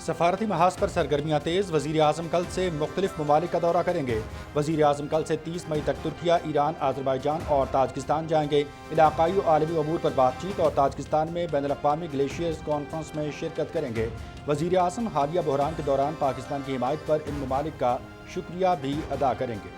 सफारती महाज पर सरगर्मियाँ तेज़, वज़ीर आज़म कल से मुख्तलिफ ममालिक का दौरा करेंगे। वज़ीर आज़म कल से 30 मई तक तुर्किया, ईरान, आज़रबाईजान और ताजिकिस्तान जाएंगे। इलाक़ाई और आलमी अमूर पर बातचीत और ताजिकिस्तान में बैनुल-अक़वामी ग्लेशियर्स कॉन्फ्रेंस में शिरकत करेंगे। वज़ीर आज़म हालिया बहरान के दौरान पाकिस्तान की हिमायत पर इन ममालिक का शुक्रिया भी अदा करेंगे।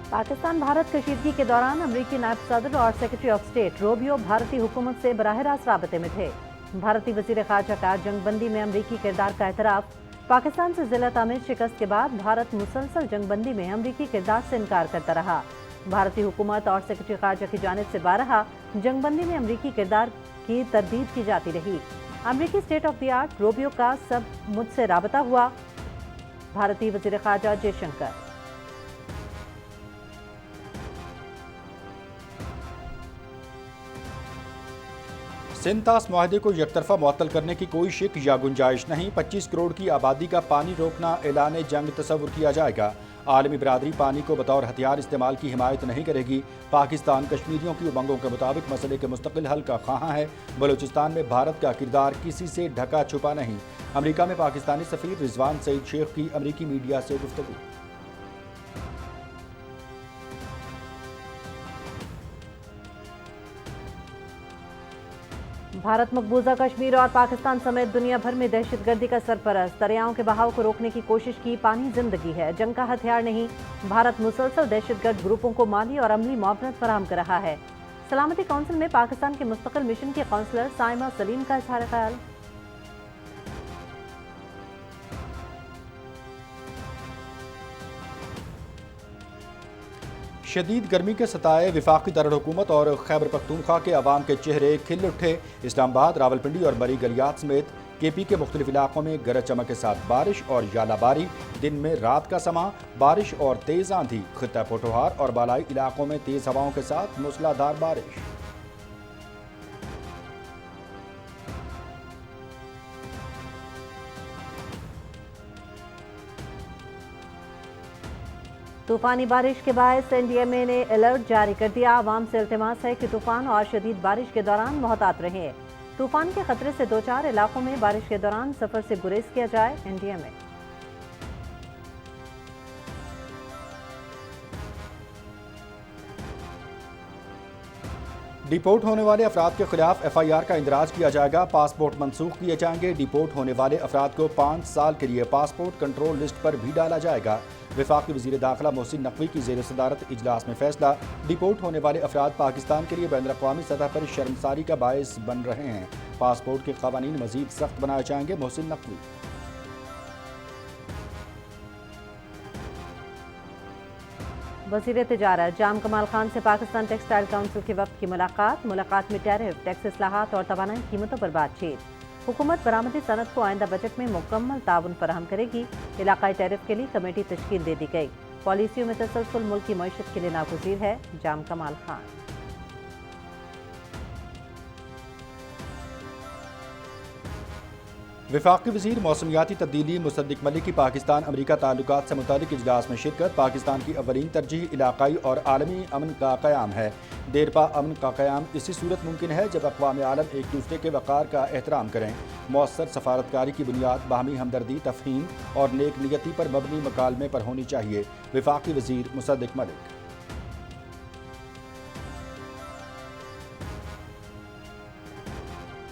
पाकिस्तान भारत कशीदगी के दौरान अमरीकी नायब सदर और सेक्रेटरी ऑफ स्टेट रूबियो भारतीय हुकूमत से बराह रास्त राबते में थे। भारतीय वज़ीर ख़ारजा का जंगबंदी में अमरीकी किरदार का एतराफ़। पाकिस्तान से ज़िला तामीर शिकस्त के बाद भारत मुसलसल जंगबंदी में अमरीकी किरदार से इनकार करता रहा। भारतीय हुकूमत और सेक्रेटरी ख़ारजा की जानिब से बारहा जंगबंदी में अमरीकी किरदार की तरदीद की जाती रही। अमरीकी state of the art Rubio का सब मुझसे राबता हुआ। भारतीय वज़ीर ख़ारजा जयशंकर। सिंतास मुआहदे को यकतरफा मुअत्तल करने की कोई शिक या गुंजाइश नहीं। 25 करोड़ की आबादी का पानी रोकना ऐलान जंग तस्वुर किया जाएगा। आलमी बरादरी पानी को बतौर हथियार इस्तेमाल की हिमायत नहीं करेगी। पाकिस्तान कश्मीरियों की उमंगों के मुताबिक मसले के मुस्तकिल हल का ख्वाहां है। बलूचिस्तान में भारत का किरदार किसी से ढका छुपा नहीं। अमरीका में पाकिस्तानी सफ़ीर रिजवान सईद शेख की अमरीकी मीडिया से गुफ्तगू। भारत मकबूजा कश्मीर और पाकिस्तान समेत दुनिया भर में दहशतगर्दी का सरपरस्त। दरियाओं के बहाव को रोकने की कोशिश की। पानी जिंदगी है, जंग का हथियार नहीं। भारत मुसलसल दहशतगर्द ग्रुपों को माली और अमली मुआवनत फराहम कर रहा है। सलामती काउंसिल में पाकिस्तान के मुस्तकिल मिशन की काउंसलर साइमा सलीम का इज़हार ख्याल। शदीद गर्मी के सताए वफाकी दारुल-हुकूमत और खैबर पख्तूनख्वा के अवाम के चेहरे खिल उठे। इस्लामाबाद, रावलपिंडी और मरी गलियात समेत केपी के मुख्तलिफ इलाकों में गरज चमक के साथ बारिश और यालाबारी। दिन में रात का समा बारिश और तेज़ आंधी। खित्ता पोठोहार और बालाई इलाकों में तेज़ हवाओं के साथ मूसलाधार बारिश। तूफानी बारिश के बायस एनडीएमए ने अलर्ट जारी कर दिया। आवाम से इल्तिमास है कि तूफान और शदीद बारिश के दौरान मोहतात रहें। तूफान के खतरे से दो चार इलाकों में बारिश के दौरान सफर से गुरेज किया जाए। एनडीएमए डिपोर्ट होने वाले अफराद के खिलाफ FIR का इंदराज किया जाएगा। पासपोर्ट मनसूख किए जाएंगे। डिपोर्ट होने वाले अफराद को 5 साल के लिए पासपोर्ट कंट्रोल लिस्ट पर भी डाला जाएगा। वफाकी वज़ीर दाखिला मोहसिन नकवी की ज़ेर सदारत इजलास में फैसला। डिपोर्ट होने वाले अफराद पाकिस्तान के लिए बैनुल-अक़वामी सतह पर शर्मसारी का बायस बन रहे हैं। पासपोर्ट के क़वानीन मज़ीद सख्त बनाए जाएंगे। मोहसिन नकवी। वज़ीर तिजारत जाम कमाल खान से पाकिस्तान टेक्सटाइल काउंसिल के वफ़द की मुलाकात में टैरिफ, टैक्स इस्लाहात और तवानाई कीमतों पर बातचीत। हुकूमत बरामदी सनत को आइंदा बजट में मुकम्मल ताउन फराहम करेगी। इलाकाई टैरिफ के लिए कमेटी तश्कील दे दी गई। पॉलिसियों में तसलसल मुल्क की मईशत के लिए नागुज़ीर है। जाम कमाल खान। वफाकी वज़ीर मौसमियाती तब्दीली मुसद्दिक मलिक की पाकिस्तान अमरीका ताल्लुकात से मुतालिक इजलास में शिरकत। पाकिस्तान की अव्वलीन तरजीह इलाकाई और आलमी अमन का क़याम है। देरपा अमन का क़याम इसी सूरत मुमकिन है जब अक़वाम आलम एक दूसरे के वक़ार का एहतराम करें। मौसर सफारतकारी की बुनियाद बाहमी हमदर्दी, तफ़हीम और नेक नियती पर मबनी मकालमे पर होनी चाहिए। वफाकी वज़ीर मुसद्दिक मलिक।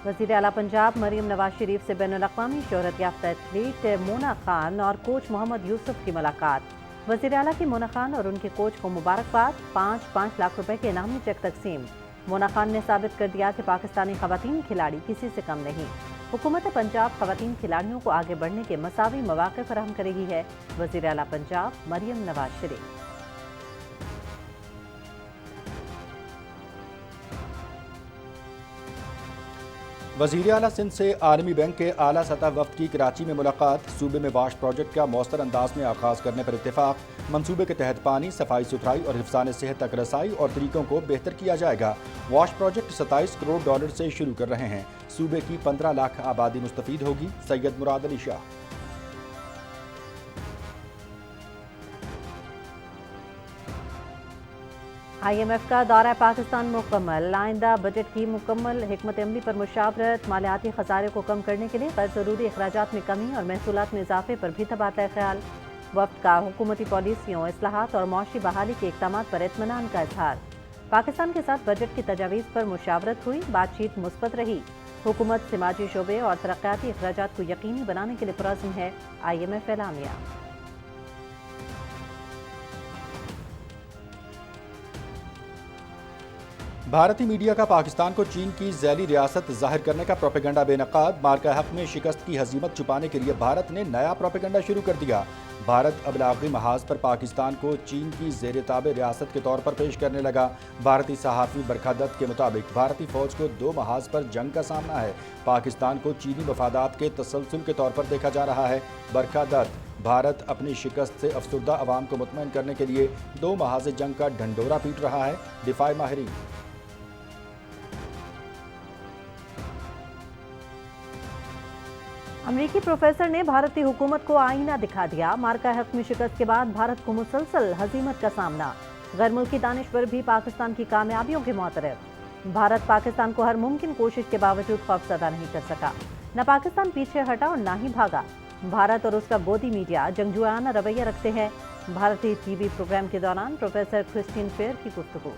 वज़ीर आला पंजाब मरीम नवाज शरीफ से बैनुल-अक़वामी शोहरत याफ्ता एथलीट मोना खान और कोच मोहम्मद यूसुफ की मुलाकात। वज़ीर आला की मोना खान और उनके कोच को मुबारकबाद। 5-5 लाख रुपए के इनामी चेक तकसीम। मोना खान ने साबित कर दिया कि पाकिस्तानी ख़वातीन खिलाड़ी किसी से कम नहीं। हुकूमत पंजाब ख़वातीन खिलाड़ियों को आगे बढ़ने के मसावी मौक़े फराहम करेगी है। वज़ीर आला पंजाब मरीम नवाज शरीफ। वज़ीर आला सिंध से आलमी बैंक के आला सतह वफ़द की कराची में मुलाकात। सूबे में वाश प्रोजेक्ट का मौसर अंदाज में आगाज़ करने पर इत्तेफाक। मनसूबे के तहत पानी, सफाई सुथराई और हिफ्ज़ान सेहत तक रसाई और तरीकों को बेहतर किया जाएगा। वाश प्रोजेक्ट $27 करोड़ से शुरू कर रहे हैं। सूबे की 15 लाख आबादी मुस्तफ़ीद होगी। सैयद मुराद अली शाह। IMF का दौरा पाकिस्तान मुकम्मल। आइंदा बजट की मुकम्मल हिकमत अमली पर मुशावरत। मालियाती खसारे को कम करने के लिए गैर ज़रूरी अखराजात में कमी और महसूलात में इजाफे पर भी तबादला ख्याल। वफ्द का हुकूमती पॉलिसियों, इस्लाहात और मौशी बहाली के इक़दामात पर इत्मीनान का इजहार। पाकिस्तान के साथ बजट की तजावीज़ पर मुशावरत हुई, बातचीत मुस्बत रही। हुकूमत समाजी शोबे और तरक्याती अखराजात को यकीनी बनाने के लिए पुरज़्म है। IMF एलामिया। भारतीय मीडिया का पाकिस्तान को चीन की ज़ैली रियासत जाहिर करने का प्रोपेगंडा बेनकाब। मार्का हक में शिकस्त की हजीमत छुपाने के लिए भारत ने नया प्रोपेगंडा शुरू कर दिया। भारत अबलागी महाज पर पाकिस्तान को चीन की ज़ेर ताबे रियासत के तौर पर पेश करने लगा। भारतीय सहाफ़ी बरखा दत्त के मुताबिक भारतीय फ़ौज को 2 महाज पर जंग का सामना है। पाकिस्तान को चीनी मफादात के तसलसल के तौर पर देखा जा रहा है। बरखा दत्त: भारत अपनी शिकस्त से अफसुर्दा अवाम को मुतमईन करने के लिए 2 महाज जंग का ढंढोरा पीट रहा है। दिफाई माहिरीन: अमरीकी प्रोफेसर ने भारतीय हुकूमत को आईना दिखा दिया। मार्का हक में शिकस्त के बाद भारत को मुसलसल हजीमत का सामना। गैर मुल्की दानिश्वर भी पाकिस्तान की कामयाबियों के मुतरफ। भारत पाकिस्तान को हर मुमकिन कोशिश के बावजूद खौफजदा नहीं कर सका। न पाकिस्तान पीछे हटा और न ही भागा। भारत और उसका गोदी मीडिया जंगजुआना रवैया रखते हैं। भारतीय TV प्रोग्राम के दौरान प्रोफेसर क्रिस्टीन फेयर की गुफ्तगू।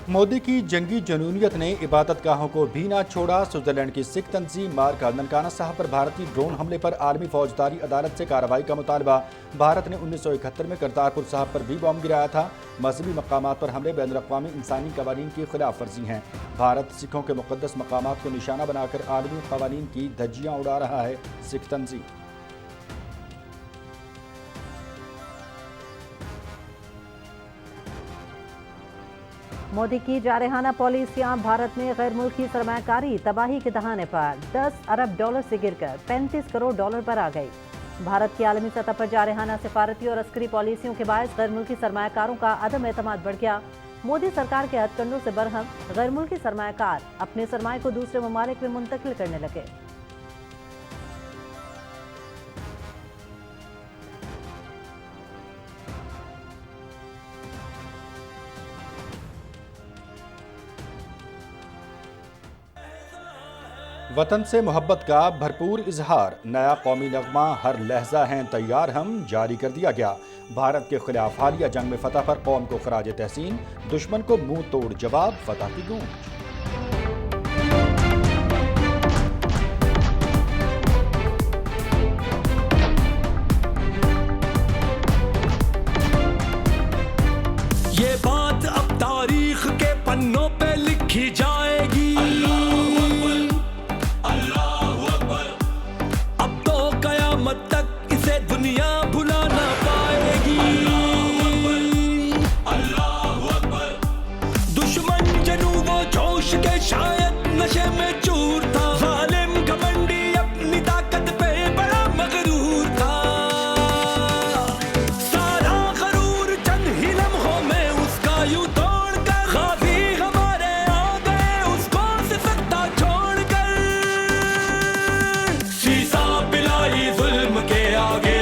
मोदी की जंगी जनूनियत ने इबादत गाहों को भी ना छोड़ा। स्विट्जरलैंड की सिख तंजीम मार्का ननकाना साहब पर भारतीय ड्रोन हमले पर आलमी फौजदारी अदालत से कार्रवाई का मुतालबा। भारत ने 1971 में करतारपुर साहब पर भी बॉम्ब गिराया था। मजहबी मकामात पर हमले बैनुल-अक़वामी इंसानी कवानीन की खिलाफ वर्जी हैं। भारत सिखों के मुक़द्दस मकामात को निशाना बनाकर आलमी कवानीन की धज्जियाँ उड़ा रहा है। सिख तंजीम मोदी की जारहाना पॉलिसियां भारत में गैर मुल्की सरमायाकारी तबाही के दहाने पर। $10 अरब से गिरकर $35 करोड़ पर आ गई। भारत की आलमी सतह पर जारहाना सिफारती और अस्करी पॉलिसियों के बायस गैर मुल्की सरमायाकारों का अदम एतमाद बढ़ गया। मोदी सरकार के हथकंडों से बरहम गैर मुल्की सरमायाकार अपने सरमाए को दूसरे ममालिक में मुंतकिल करने लगे। वतन से मोहब्बत का भरपूर इजहार। नया कौमी नगमा हर लहजा हैं तैयार हम जारी कर दिया गया। भारत के खिलाफ हालिया जंग में फतह पर कौम को खराज तहसीन। दुश्मन को मुंह तोड़ जवाब, फतह की गूंज। ये बात अब तारीख के पन्नों पे लिखी जाएगी। दुनिया भुला ना पाएगी। दुश्मन जनू वो जोश के शायद नशे में चूर था। जालिम घमंडी अपनी ताकत पे बड़ा मगरूर था। सारा गरूर चंद ही लम्हों में उसका यूं तोड़ कर गाजी हमारे आ गए उसको सिसकता छोड़ कर। शीशा पिलाई जुल्म के आगे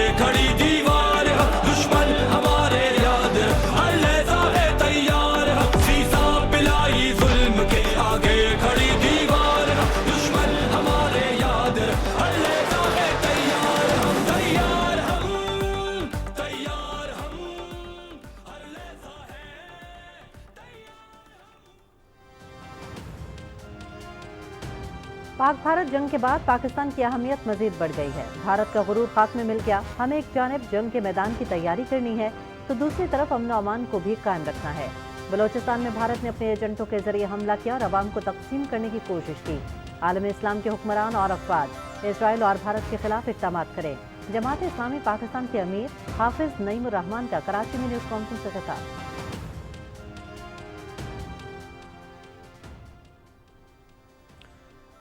पाक भारत जंग के बाद पाकिस्तान की अहमियत मजीद बढ़ गई है। भारत का गुरूर खाक में मिल गया। हमें एक जानिब जंग के मैदान की तैयारी करनी है तो दूसरी तरफ अमन अमान को भी कायम रखना है। बलोचिस्तान में भारत ने अपने एजेंटों के जरिए हमला किया और अवाम को तकसीम करने की कोशिश की। आलम इस्लाम के हुक्मरान और अफवाज इसराइल और भारत के खिलाफ इक़दामात करें। जमात इस्लामी पाकिस्तान के अमीर हाफिज नईमुर रहमान का कराची में न्यूज़ कॉन्फ्रेंस से खिताब।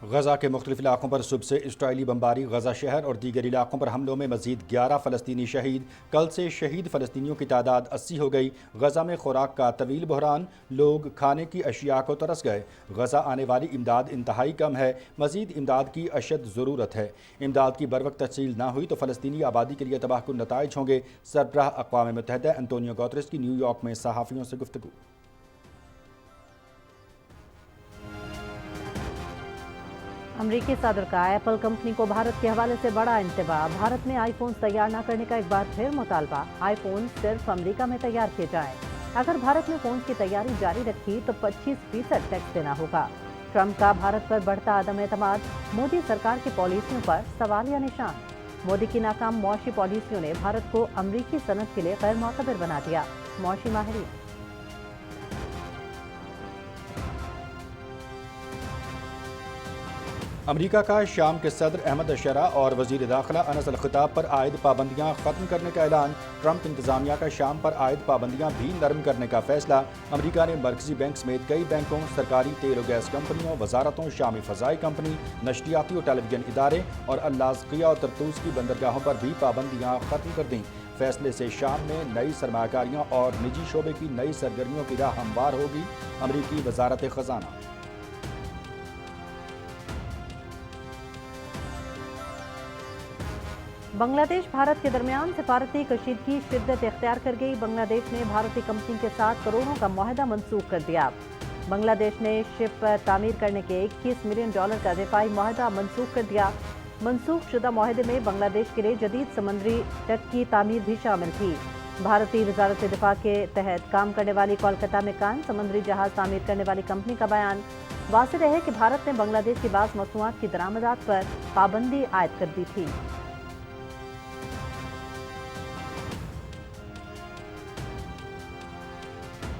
غزہ کے مختلف علاقوں پر صبح سے اسرائیلی بمباری، غزہ شہر اور دیگر علاقوں پر حملوں میں مزید 11 فلسطینی شہید۔ کل سے شہید فلسطینیوں کی تعداد 80 ہو گئی۔ غزہ میں خوراک کا طویل بحران، لوگ کھانے کی اشیاء کو ترس گئے۔ غزہ آنے والی امداد انتہائی کم ہے، مزید امداد کی اشد ضرورت ہے۔ امداد کی بروقت ترسیل نہ ہوئی تو فلسطینی آبادی کے لیے تباہ کن نتائج ہوں گے۔ سربراہ اقوام متحدہ انتونیو گوتریس کی نیو یارک میں صحافیوں سے گفتگو۔ امریکی صدر کا ایپل کمپنی کو بھارت کے حوالے سے بڑا انتباہ، بھارت میں آئی فون تیار نہ کرنے کا ایک بار پھر مطالبہ۔ آئی فون صرف امریکہ میں تیار کیے جائیں۔ اگر بھارت نے فون کی تیاری جاری رکھی تو 25% ٹیکس دینا ہوگا۔ ٹرمپ کا بھارت پر بڑھتا عدم اعتماد، مودی سرکار کی پالیسیوں پر سوالیہ نشان۔ مودی کی ناکام معاشی پالیسیوں نے بھارت کو امریکی صنعت کے لیے غیر معتبر بنا دیا۔ معاشی ماہرین امریکہ کا شام کے صدر احمد الشرع اور وزیر داخلہ انس الخطاب پر عائد پابندیاں ختم کرنے کا اعلان۔ ٹرمپ انتظامیہ کا شام پر عائد پابندیاں بھی نرم کرنے کا فیصلہ۔ امریکہ نے مرکزی بینک سمیت کئی بینکوں، سرکاری تیل و گیس کمپنیوں، وزارتوں، شامی فضائی کمپنی، نشریاتی اور ٹیلی ویژن ادارے اور اللاذقیہ اور طرطوس کی بندرگاہوں پر بھی پابندیاں ختم کر دیں۔ فیصلے سے شام میں نئی سرمایہ کاریاں اور نجی شعبے کی نئی سرگرمیوں کی راہ ہموار ہوگی۔ امریکی وزارت خزانہ بنگلہ دیش بھارت کے درمیان سفارتی کشیدگی شدت اختیار کر گئی۔ بنگلہ دیش نے بھارتی کمپنی کے ساتھ کروڑوں کا معاہدہ منسوخ کر دیا۔ بنگلہ دیش نے شپ تعمیر کرنے کے $21 ملین کا دفاعی معاہدہ منسوخ کر دیا۔ منسوخ شدہ معاہدے میں بنگلہ دیش کے لیے جدید سمندری ٹک کی تعمیر بھی شامل تھی۔ بھارتی وزارت دفاع کے تحت کام کرنے والی کولکتہ میں قائم سمندری جہاز تعمیر کرنے والی کمپنی کا بیان۔ واضح ہے کہ بھارت نے بنگلہ دیش کی بعض مصنوعات کی درآمدات پر پابندی عائد کر دی تھی۔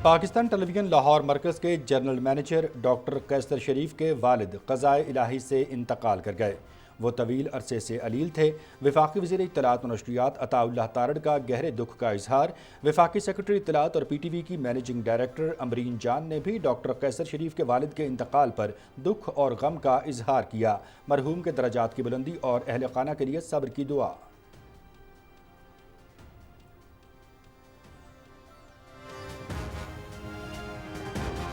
پاکستان ٹیلی ویژن لاہور مرکز کے جنرل مینیجر ڈاکٹر قیصر شریف کے والد قضائے الہی سے انتقال کر گئے۔ وہ طویل عرصے سے علیل تھے۔ وفاقی وزیر اطلاعات و نشریات عطا اللہ تارڑ کا گہرے دکھ کا اظہار۔ وفاقی سیکرٹری اطلاعات اور پی ٹی وی کی مینیجنگ ڈائریکٹر امرین جان نے بھی ڈاکٹر قیصر شریف کے والد کے انتقال پر دکھ اور غم کا اظہار کیا۔ مرحوم کے درجات کی بلندی اور اہل خانہ کے لیے صبر کی دعا۔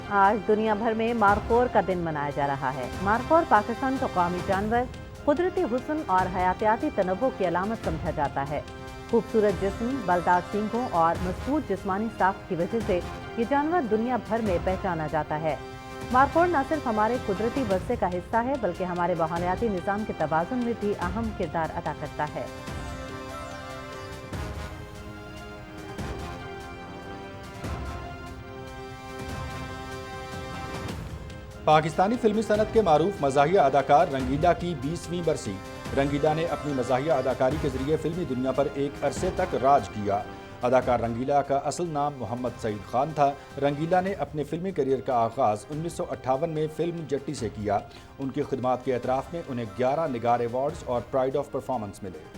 آج دنیا بھر میں مارخور کا دن منایا جا رہا ہے۔ مارخور پاکستان کا قومی جانور، قدرتی حسن اور حیاتیاتی تنوع کی علامت سمجھا جاتا ہے۔ خوبصورت جسم، بلدار سینگوں اور مضبوط جسمانی ساخت کی وجہ سے یہ جانور دنیا بھر میں پہچانا جاتا ہے۔ مارخور نہ صرف ہمارے قدرتی ورثے کا حصہ ہے بلکہ ہمارے ماحولیاتی نظام کے توازن میں بھی اہم کردار ادا کرتا ہے۔ پاکستانی فلمی صنعت کے معروف مزاحیہ اداکار رنگیلا کی 20ویں برسی۔ رنگیلا نے اپنی مزاحیہ اداکاری کے ذریعے فلمی دنیا پر ایک عرصے تک راج کیا۔ اداکار رنگیلا کا اصل نام محمد سعید خان تھا۔ رنگیلا نے اپنے فلمی کیریئر کا آغاز 1958 میں فلم جٹی سے کیا۔ ان کی خدمات کے اعتراف میں انہیں 11 نگار ایوارڈز اور پرائڈ آف پرفارمنس ملے۔